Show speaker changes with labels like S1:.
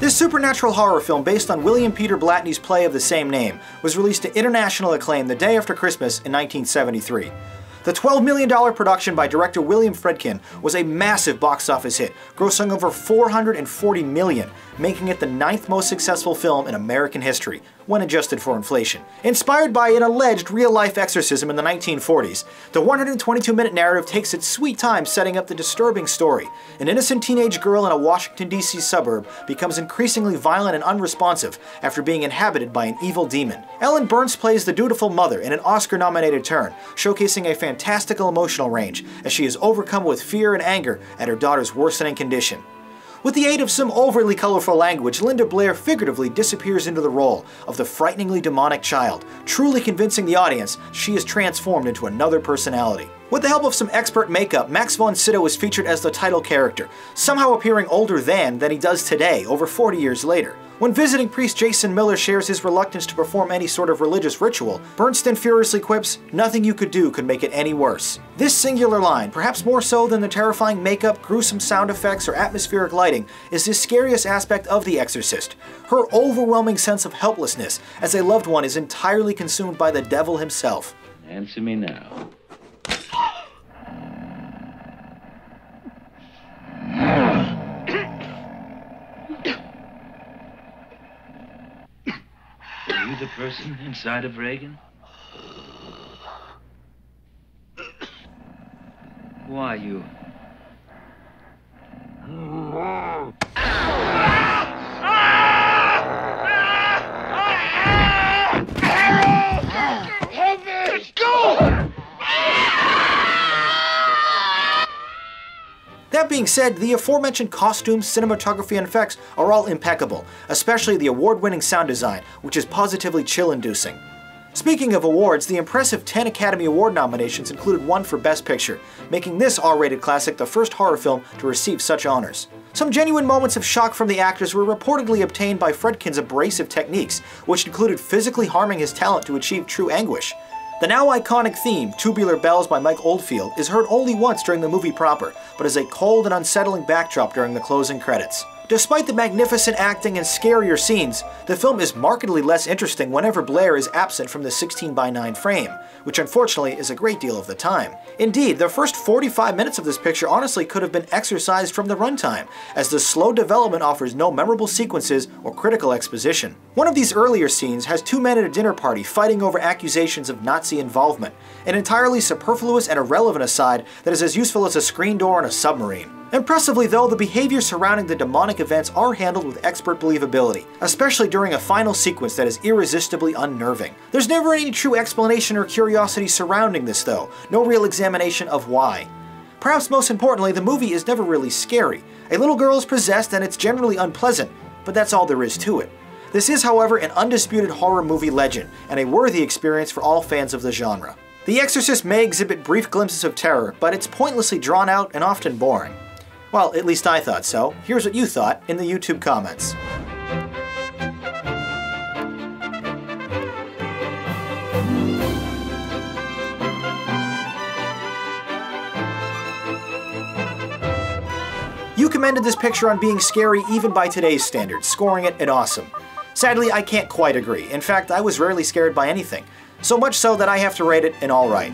S1: This supernatural horror film, based on William Petter Blatty's play of the same name, was released to international acclaim the day after Christmas in 1973. The $12 million production by director William Friedkin was a massive box office hit, grossing over $440 million, making it the 9th most successful film in American history, when adjusted for inflation. Inspired by an alleged real-life exorcism in the 1940s, the 122-minute narrative takes its sweet time setting up the disturbing story. An innocent teenage girl in a Washington, D.C. suburb becomes increasingly violent and unresponsive after being inhabited by an evil demon. Ellen Burstyn plays the dutiful mother in an Oscar-nominated turn, showcasing a fantastical emotional range as she is overcome with fear and anger at her daughter's worsening condition. With the aid of some overly colorful language, Blair figuratively disappears into the role of the frighteningly demonic child, truly convincing the audience she is transformed into another personality. With the help of some expert makeup, Max von Sydow is featured as the title character, somehow appearing older than he does today, over 40 years later. When visiting priest Jason Miller shares his reluctance to perform any sort of religious ritual, Burstyn furiously quips, "Nothing you could do could make it any worse." This singular line, perhaps more so than the terrifying makeup, gruesome sound effects, or atmospheric lighting, is the scariest aspect of The Exorcist. Her overwhelming sense of helplessness as a loved one is entirely consumed by the devil himself.
S2: Answer me now. Are you the person inside of Reagan? Who are you?
S3: Let's go!
S1: That being said, the aforementioned costumes, cinematography, and effects are all impeccable, especially the award-winning sound design, which is positively chill-inducing. Speaking of awards, the impressive 10 Academy Award nominations included one for Best Picture, making this R-rated classic the first horror film to receive such honors. Some genuine moments of shock from the actors were reportedly obtained by Friedkin's abrasive techniques, which included physically harming his talent to achieve true anguish. The now iconic theme, Tubular Bells by Mike Oldfield, is heard only once during the movie proper, but is a cold and unsettling backdrop during the closing credits. Despite the magnificent acting and scarier scenes, the film is markedly less interesting whenever Blair is absent from the 16:9 frame, which unfortunately is a great deal of the time. Indeed, the first 45 minutes of this picture honestly could have been exorcised from the runtime, as the slow development offers no memorable sequences or critical exposition. One of these earlier scenes has two men at a dinner party fighting over accusations of Nazi involvement, an entirely superfluous and irrelevant aside that is as useful as a screen door on a submarine. Impressively though, the behaviors surrounding the demonic events are handled with expert believability, especially during a final sequence that is irresistibly unnerving. There's never any true explanation or curiosity surrounding this though, no real examination of why. Perhaps most importantly, the movie is never really scary. A little girl is possessed and it's generally unpleasant, but that's all there is to it. This is, however, an undisputed horror movie legend, and a worthy experience for all fans of the genre. The Exorcist may exhibit brief glimpses of terror, but it's pointlessly drawn out and often boring. Well, at least I thought so. Here's what you thought in the YouTube comments. You commended this picture on being scary even by today's standards, scoring it an awesome. Sadly, I can't quite agree. In fact, I was rarely scared by anything. So much so that I have to rate it an alright.